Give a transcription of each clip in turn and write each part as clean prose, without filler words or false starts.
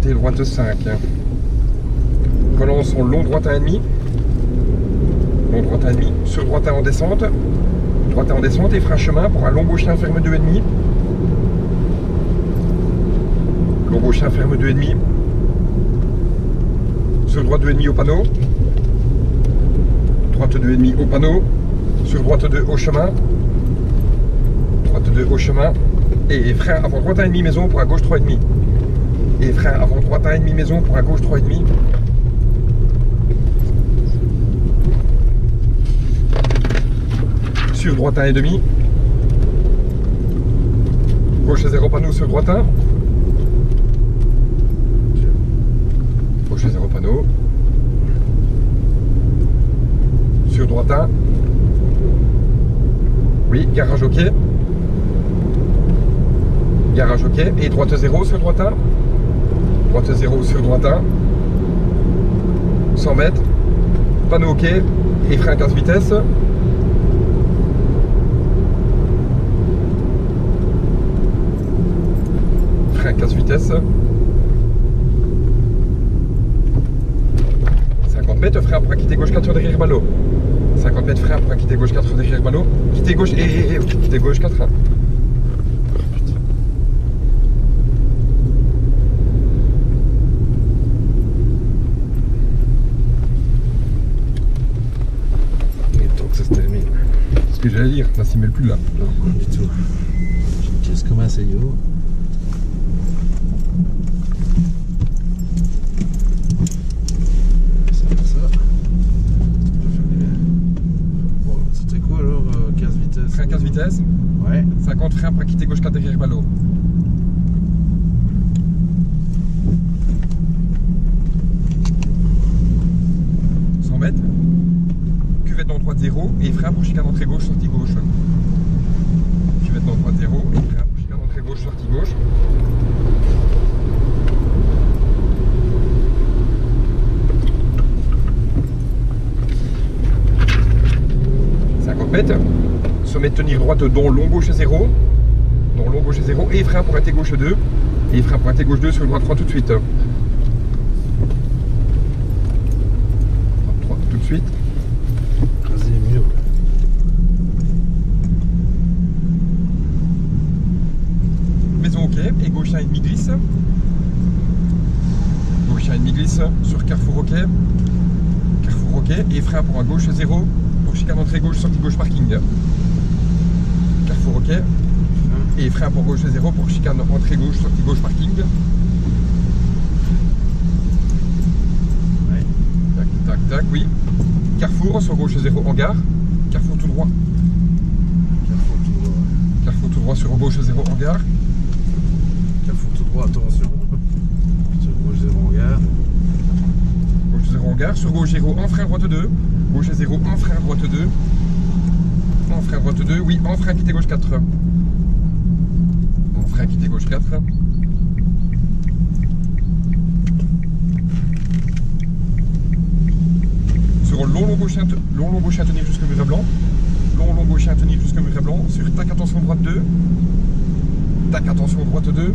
T droite 5. Relançons long droite 1,5. Long droite 1,5. Sur droite 1 en descente. Droite 1 en descente et frein chemin pour un long gauche 1 ferme 2,5. Long gauche 1 ferme 2,5. Sur droite 2,5 au panneau. Droite 2,5 au panneau. Sur droite 2 au chemin. Droite 2 au chemin. Et frein avant droite 1,5 maison pour un gauche 3,5. Et frein avant droite 1,5 maison pour un gauche 3,5. Sur droite 1,5. Gauche 0 panneau sur droite 1. Gauche 0 panneau. Sur droite 1. Oui, garage OK. Garage OK. Et droite 0 sur droite 1. Droite 0 sur droite 1. 100 mètres. Panneau OK. Et frein 15 vitesses. Frein 15 vitesses. 50 mètres, frein pour quitter gauche 4 derrière ballot. 50 mètres, frein pour quitter gauche 4 derrière ballot. Quitter gauche et quitter gauche 4. Ce que j'allais dire, ça s'y mêle plus là. Non, pas du tout. J'ai une caisse comme un Seyo. Ça. Bon, c'était quoi alors 15 vitesses. Frein 15 vitesses. Ouais. 50 frein pour quitter gauche 4 derrière ballot. Cuvette dans droite 0 et frein pour chicane entrée gauche, sortie gauche. Cuvette dans droite 0 et frein pour chicane entrée gauche, sortie gauche. Mètres. Sommet de tenir droite dont long gauche 0. Dont long gauche 0 et frein pour arrêter gauche 2. Et frein pour arrêter gauche 2 sur droite 3 tout de suite. Droite 3 tout de suite. Vas-y, mieux. Maison OK et gauche 1,5 glisse. Gauche 1,5 glisse sur carrefour OK. Carrefour OK et frein pour un gauche 0 pour chicane entrée gauche, sortie gauche parking. Carrefour OK et frein pour gauche 0 pour chicane entrée gauche, sortie gauche parking. Ouais. Tac, tac, tac, oui. Carrefour sur gauche 0 en gare. Carrefour tout droit. Carrefour tout droit. Carrefour tout droit sur gauche 0 en gare. Carrefour tout droit, attention. Sur gauche 0 en gare. Gauche 0 en gare. Sur gauche 0 en frein droite 2. Gauche 0 en frein droite 2. En frein droite 2, oui, en frein quitter gauche 4. En frein quitter gauche 4. Sur long gauche à tenir jusqu'au mur blanc. Long gauche à tenir jusqu'au mur blanc. Sur tac attention droite 2. Tac attention droite 2.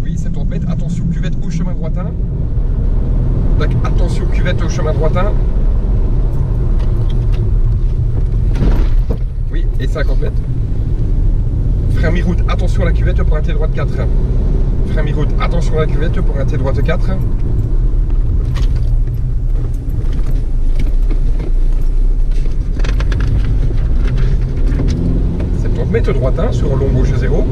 Oui, 70 mètres. Attention cuvette au chemin droite 1. Tac, attention cuvette au chemin droite 1. Oui, et 50 mètres. Frein mi-route, attention à la cuvette pour un T droite 4. Frein mi-route, attention à la cuvette pour un T droite 4. Mètre droite 1 sur long gauche 0.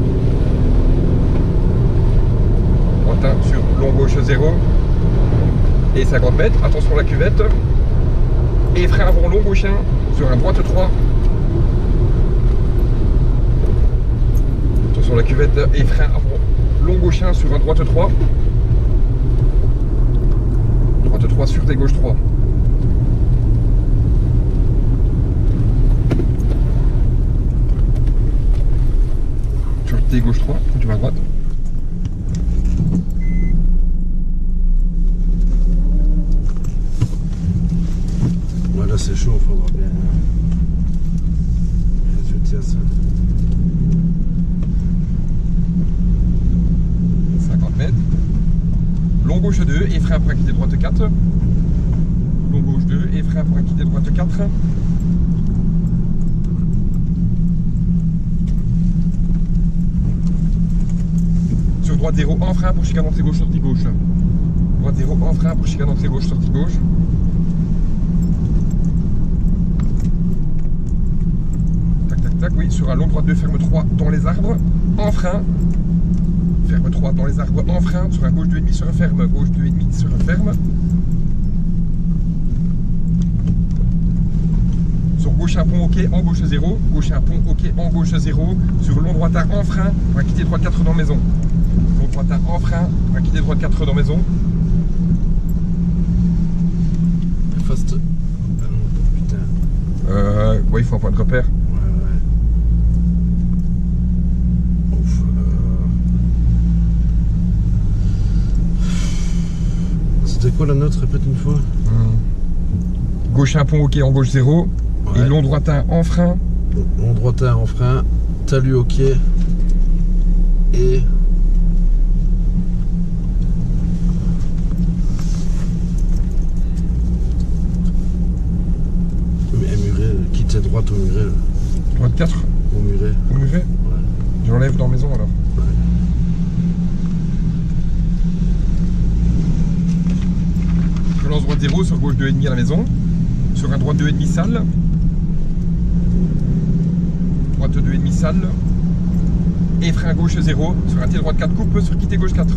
Droite 1 sur long gauche 0. Et 50 mètres. Attention à la cuvette. Et frein avant long gauche 1 sur un droite 3. Attention à la cuvette. Et frein avant long gauche 1 sur un droite 3. Droite 3 sur des gauche 3. Gauche 3, tu vas à droite. Ouais, là c'est chaud, il faudra bien jeter à ça. gauche 2 et frein pour un quitter droite 4. Long gauche 2 et frein pour un quitter droite 4. Sur droite 0 en frein pour chicane entrée gauche, sortie gauche. Droite 0 en frein pour chicane entrée gauche, sortie gauche. Tac tac tac, oui, sur un long droite 2, ferme 3 dans les arbres, en frein. Ferme 3 dans les arbres, en frein, sur un gauche 2,5 sur un ferme, gauche 2,5 sur un ferme. Sur gauche un pont ok, en gauche 0, gauche un pont ok, en gauche 0, sur long droite en frein, pour un quitter droite 4 dans maison. Long droite en frein, pour un quitter droite 4 dans maison. Fast. Ah non, putain. Ouais, il faut un point de repère. Ouais. Ouf. C'était quoi la note? Répète une fois. Gauche un pont ok, en gauche 0. Ouais. Et long droitin en frein. Long droitin en frein. Talus ok. Et. Mais muret, quitte droite au muret. Là. Droite 4. Au muret. Au muret. Ouais. Je l'enlève dans maison alors. Ouais. Je lance droite 0 sur gauche 2,5 à la maison. Sur un droite 2,5 salle. Droite 2,5 salle. Et frein gauche 0 sur un T droite 4 coupe sur quitter gauche 4.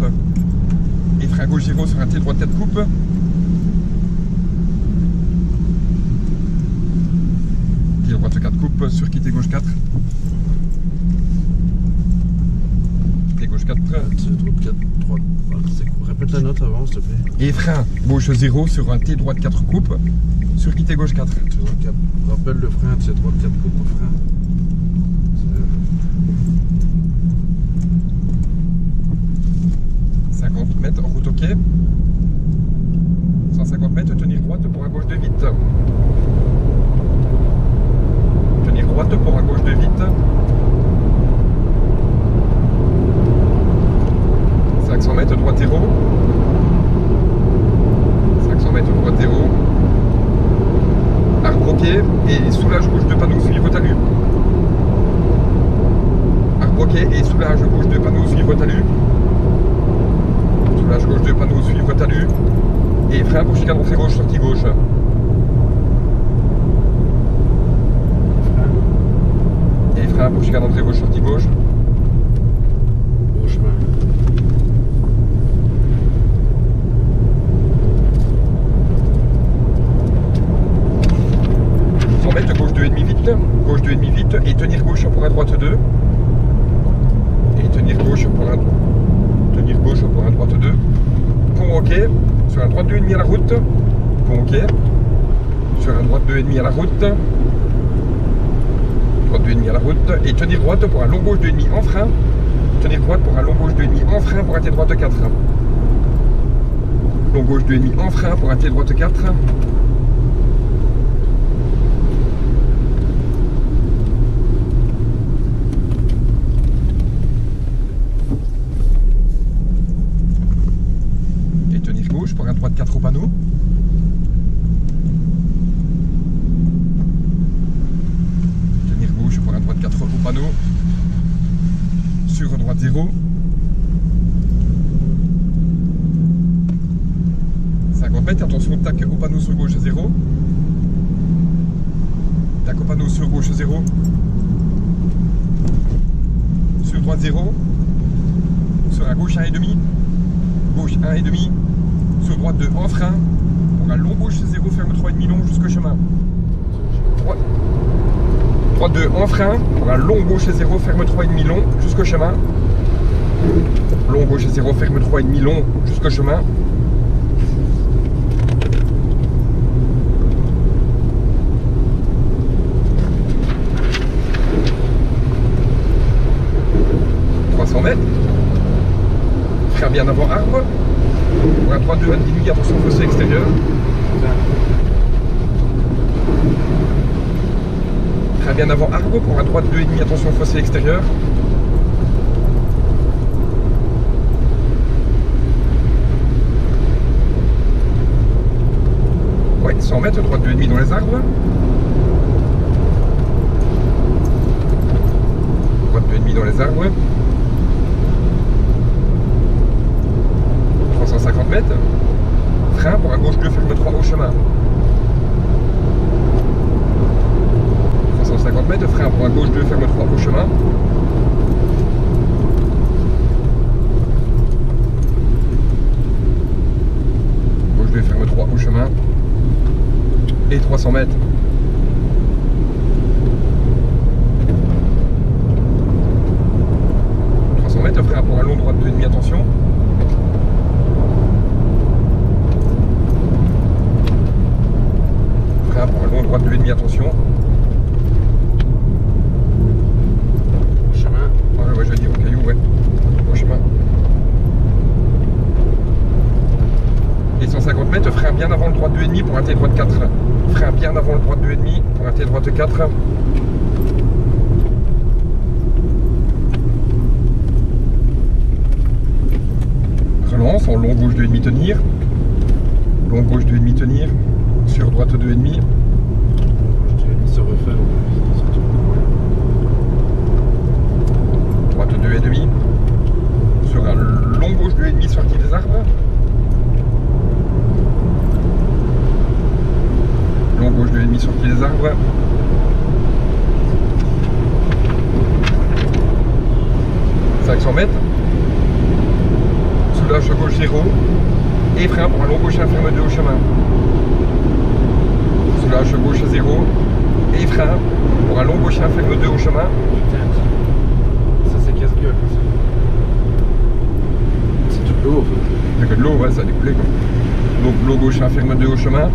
Et frein gauche 0 sur un T droite 4 coupe. T droite 4 coupe sur quitter gauche 4. Quitter gauche 4. Droite 4, 3. Répète la note avant, s'il te plaît. Et frein gauche 0 sur un T droite 4 coupe sur quitter gauche 4. Rappelle le frein, T droite 4 coupe au frein. 50 mètres, route ok. 150 mètres, tenir droite pour un gauche de vite. Tenir droite pour un gauche de vite. 500 mètres, droite 0. 500 mètres, droite 0. Arbre ok et soulage gauche de panneau, suivre talus. Arbre ok et soulage gauche de panneau, suivre talus. Soulage gauche de panneau, suivre talus. Et frein pour chicane entrée gauche, sortie gauche. Et frein pour chicane entrée gauche, sortie gauche. Au chemin. Gauche 2,5 vite, gauche 2,5 vite et tenir gauche pour un droite 2. Et tenir gauche pour un droite 2. Pont ok, sur un droite 2,5 à la route. Pont ok, sur un droite 2,5 à la route. Droite 2,5 à la route et tenir droite pour un long gauche 2,5 en frein. Tenir droite pour un long gauche 2,5 en frein pour un T droite 4. Long gauche 2,5 en frein pour un T droite 4. Pour un droite 4 au panneau. Tenir gauche pour un droite 4 au panneau. Sur droite 0. 50 mètres, attention, tac au panneau sur gauche 0. Tac au panneau sur gauche 0. Sur droite 0. Sur un gauche 1,5. Gauche 1,5. Sur droite 2 en frein, pour un long gauche 0, ferme 3,5 long jusqu'au chemin. Droite 2 en frein, pour un long gauche 0, ferme 3,5 long jusqu'au chemin. Long gauche 0, ferme 3,5 long jusqu'au chemin. Mètres. Frein bien avant arbre. Pour un 3, 2, 1 demi, attention fossé extérieur. Frein bien avant arbre. Pour un 3, 2 et demi, attention fossé extérieur. mètres, droite 2,5 dans les arbres. Droite 2,5 dans les arbres. 350 mètres. Frein pour un gauche 2, ferme 3 au chemin. 350 mètres, frein pour un gauche 2, ferme 3 au chemin. Gauche 2, ferme 3 au chemin. Et 300 mètres. Frein pour un long droite 2,5, attention. Frein pour un long droite 2,5, attention. Au chemin. Ouais, je vais dire au caillou, ouais. Au chemin. Et 150 mètres, frein bien avant le droite 2,5 pour un T droite 4. Frein bien avant le droite 2,5 pour un T droite 4. Relance en long gauche 2,5 tenir. Long gauche 2,5 tenir. Sur droite 2,5. Je dirais se refaire. Droite 2,5. Sur un long gauche 2,5 sortie des arbres. Long gauche 2,5 sortie des arbres. « 500 mètres. Soulage gauche 0 et frein pour un long gauche ferme 2 au chemin. Soulage gauche 0 et frein pour un long gauche ferme 2 au chemin. Putain, ça c'est casse-gueule. C'est de l'eau en fait. C'est que de l'eau, ouais, ça a découlé quoi. Donc long gauche ferme 2 au chemin.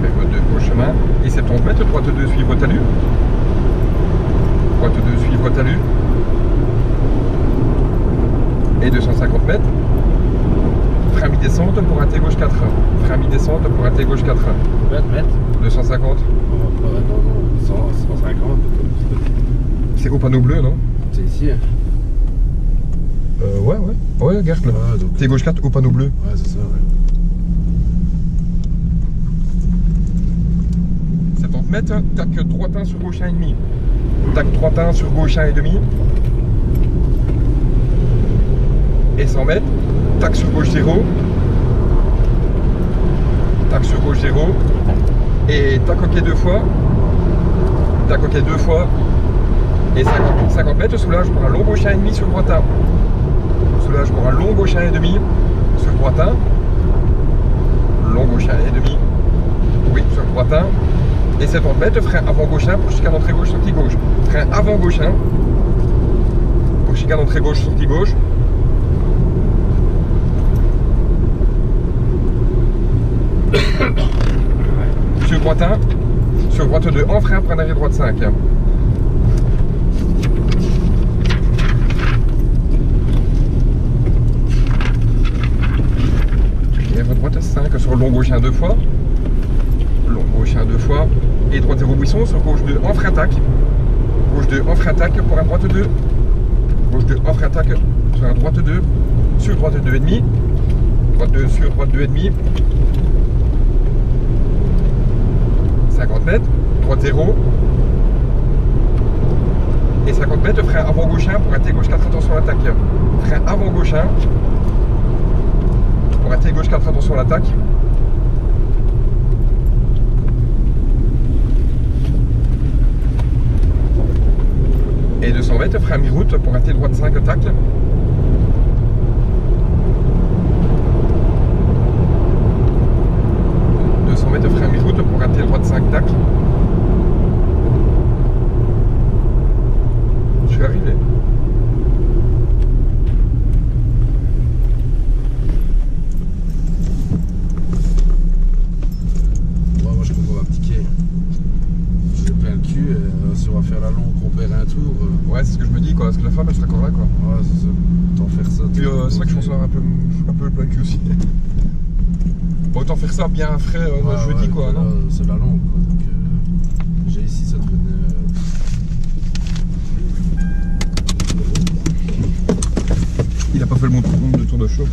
Ferme 2 au chemin. Et 70 mètres, droite 2 suivre talus. Droite 2 suivre talus. Et 250 mètres, frein mi-descente pour un T gauche 4. Frein mi-descente pour un T gauche 4. 20 mètres. 250. Non, 150. C'est au panneau bleu, non? C'est ici. Hein. Ouais, regarde là. Ah, donc... T gauche 4 au panneau bleu. Ouais, c'est ça, ouais. 70 mètres, tac droite 1 sur gauche 1,5. Tac droite 1 sur gauche 1,5. Et 100 mètres, tac sur gauche 0, tac sur gauche 0, et tac ok 2 fois, tac ok 2 fois, et 50 mètres, soulage pour un long gauche 1,5 sur droite 1, soulage pour un long gauche 1,5 sur droite 1, long gauche 1,5, oui, sur droite 1, et 70 mètres, frein avant gauche 1 pour chicane entrée gauche, sortie gauche, frein avant gauche 1, pour chicane entrée gauche, sortie gauche, sur droite 1, sur droite 2, en frein, prendre arrière droite 5. Arrière droite 5 sur long gauche 1 2 fois. Long gauche 1 2 fois. Et droite 0 buisson sur gauche 2 en frein tac. Gauche 2 en frein tac pour un droite 2. Gauche 2 en frein tac sur un droite 2. Sur droite 2,5. Droite 2 sur droite 2,5. 50 mètres, droite 0 et 50 mètres, frein avant gauche 1 pour un T gauche 4, attention à l'attaque. Frein avant gauche 1 pour un T gauche 4, attention à l'attaque. Et 200 mètres, frein mi-route pour un T droite 5, tacle. Mètres, frein mi-route pour un T droite 5 tac. Je suis arrivé. Ouais, moi je comprends ma petite quai. J'ai plein le cul, si on va faire la longue, qu'on perd un tour. Ouais, c'est ce que je me dis quoi, parce que la femme elle sera encore là quoi. Ouais, c'est ça. Autant faire ça. Puis c'est vrai que je pense avoir un peu le plein cul aussi. Bon, autant faire ça bien frais jeudi quoi, non? C'est la longue quoi, donc j'ai ici ça devenait... Il a pas fait le bon tour de chauffe.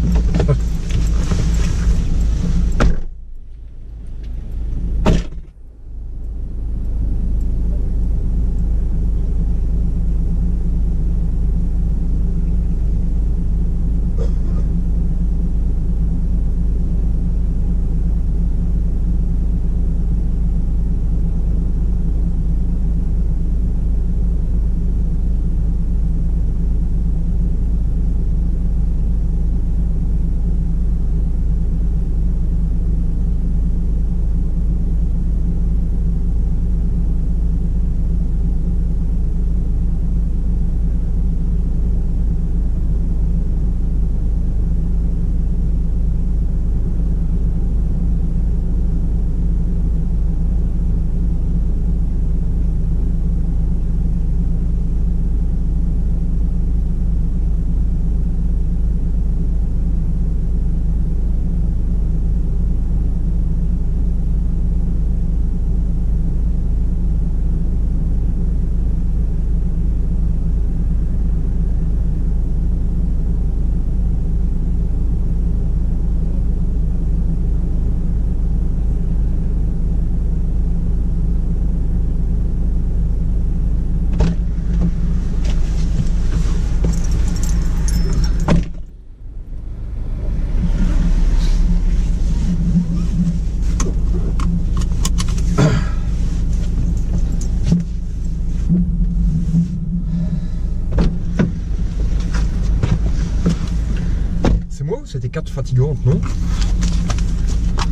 C'était 4 fatigantes, non?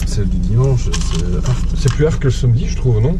Celle du dimanche, C'est plus hard que le samedi, je trouve, non?